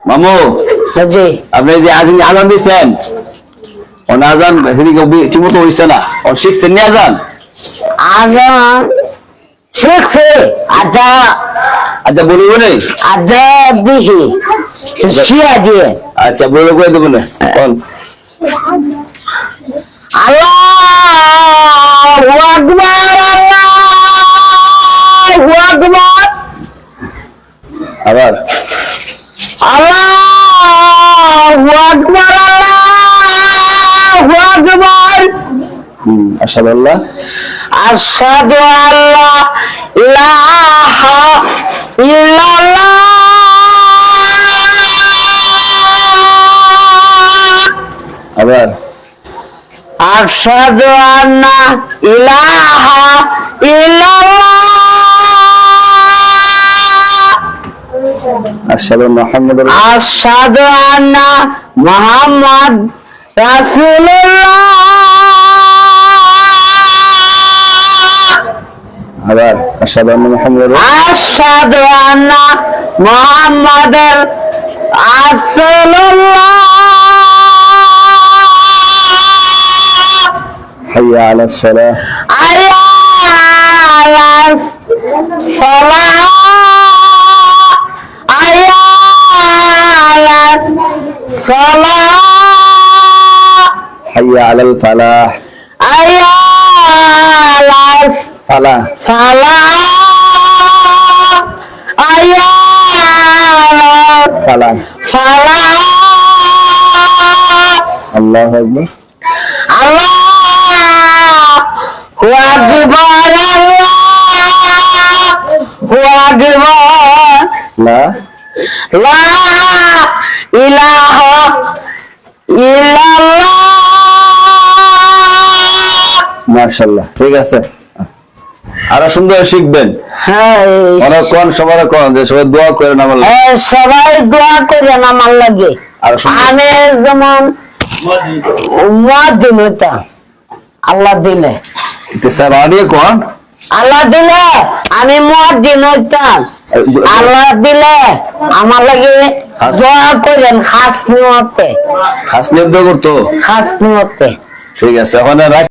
মামু জি আপনি যে আজান দিচ্ছেন আজান ঠিক মতো হইছে না শিখছেন নি আজান আজান শিখছে আজা আচ্ছা বলবো না আজা দিহি শিয়া দিয়ে আচ্ছা বলে করে দেবো না আল্লাহু আকবার আল্লাহু আকবার আবার আল্লাহু আকবার আল্লাহু আকবার আশহাদু আশহাদু আল্লা ইলাহা ইল্লাল্লাহ আবার আশহাদু আন্না ইলাহা ইল্লাল্লাহ আশহাদু মুহাম্মাদুর আশহাদু আন্না মুহাম্মাদ রাসূলুল্লাহ আবার আশহাদু আন্না মুহাম্মাদুর আশহাদু আন্না মুহাম্মাদার রাসূলুল্লাহ হাইয়া আলাস সালাহ হাইয়া আলাস সালাহ হাইয়া আলাস সালাহ হাইয়া আলাল ফালাহ হাইয়া আলাস ফালাহ সালাহ হাইয়া আলাস ফালাহ সালাহ আল্লাহু আকবার আল্লাহু আকবার আল্লাহু আকবার লা লা ইলাহা ইল্লাল্লাহ মাশাআল্লাহ ঠিক আছে আরো সুন্দর শিখবেন হ্যাঁ অনেকক্ষণ সবার কোন যে সবাই দোয়া করে নামাল সবাই দোয়া করে নামার লাগে আর আমি যেমন মুয়াজ্জিন হইতাম আল্লাহ দিলে স্যার আডিয়ে কোন আল্লাহ দিলে আমি মুয়াজ্জিন হইতাম আল্লাহ দিলে আমার লাগে দোয়া করেন খাস নিয়তে খাস নিয়ত করতো খাস নিয়তে ঠিক আছে এখন